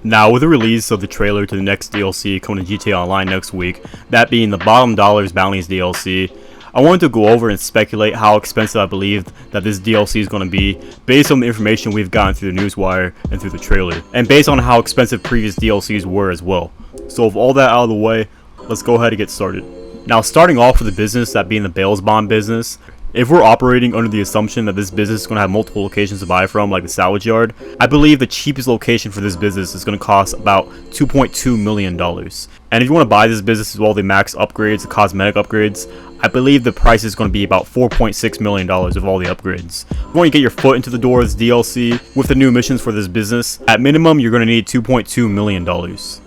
Now, with the release of the trailer to the next DLC coming to GTA Online next week, that being the Bottom Dollar Bounties DLC, I wanted to go over and speculate how expensive I believe that this DLC is going to be based on the information we've gotten through the newswire and through the trailer, and based on how expensive previous DLCs were as well. So with all that out of the way, let's go ahead and get started. Now, starting off with the business, that being the bails bond business, if we're operating under the assumption that this business is going to have multiple locations to buy from, like the salvage yard, I believe the cheapest location for this business is going to cost about $2.2 million. And if you want to buy this business with all the max upgrades, the cosmetic upgrades, I believe the price is going to be about $4.6 million with all the upgrades. When you get your foot into the door of this DLC with the new missions for this business, at minimum you're going to need $2.2 million.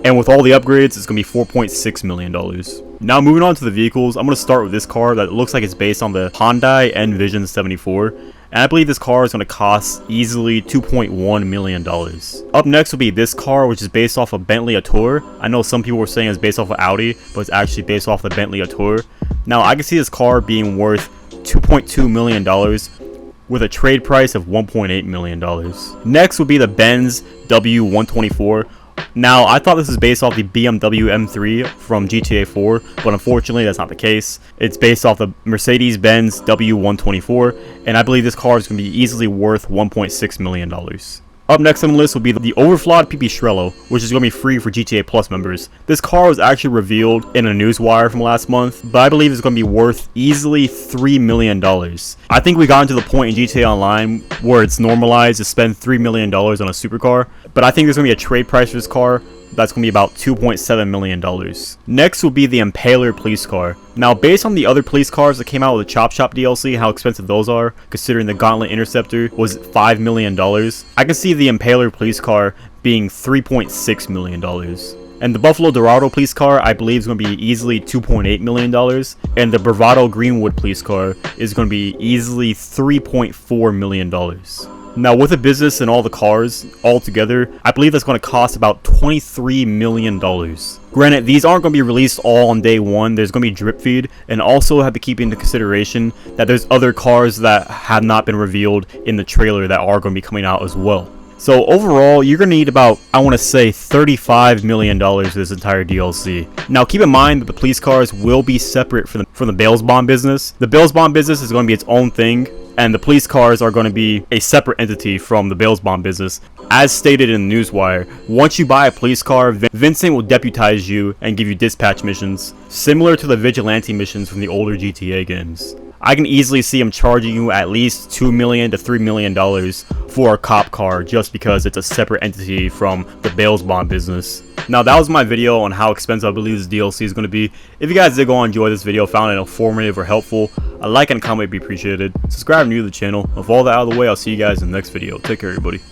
And with all the upgrades, it's going to be $4.6 million. Now moving on to the vehicles, I'm going to start with this car that looks like it's based on the Hyundai Envision 74. And I believe this car is going to cost easily $2.1 million. Up next will be this car, which is based off of Bentley Atour. I know some people were saying it's based off of Audi, but it's actually based off the Bentley Atour. Now, I can see this car being worth $2.2 million with a trade price of $1.8 million. Next will be the Benz W124. Now, I thought this was based off the BMW M3 from GTA 4, but unfortunately that's not the case. It's based off the Mercedes-Benz W124, and I believe this car is going to be easily worth $1.6 million. Up next on the list will be the overflawed Pipistrello, which is going to be free for GTA Plus members. This car was actually revealed in a newswire from last month, but I believe it's going to be worth easily $3 million. I think we got into the point in GTA Online where it's normalized to spend $3 million on a supercar, but I think there's going to be a trade price for this car that's going to be about $2.7 million. Next will be the Impaler police car. Now, based on the other police cars that came out with the Chop Shop DLC, how expensive those are, considering the Gauntlet Interceptor was $5 million, I can see the Impaler police car being $3.6 million. And the Buffalo Dorado police car, I believe, is going to be easily $2.8 million. And the Bravado Greenwood police car is going to be easily $3.4 million. Now, with the business and all the cars all together, I believe that's going to cost about $23 million. Granted, these aren't going to be released all on day one. There's going to be drip feed, and also have to keep into consideration that there's other cars that have not been revealed in the trailer that are going to be coming out as well. So overall, you're going to need about, I want to say, $35 million for this entire DLC. Now, keep in mind that the police cars will be separate from the bails bond business. The bails bond business is going to be its own thing, and the police cars are going to be a separate entity from the bails bond business. As stated in the newswire, once you buy a police car, Vincent will deputize you and give you dispatch missions, similar to the vigilante missions from the older GTA games. I can easily see him charging you at least $2 million to $3 million for a cop car just because it's a separate entity from the bails bond business. Now, that was my video on how expensive I believe this DLC is going to be. If you guys did go and enjoy this video, found it informative or helpful, a like and comment would be appreciated. Subscribe if you're new to the channel. With all that out of the way, I'll see you guys in the next video. Take care, everybody.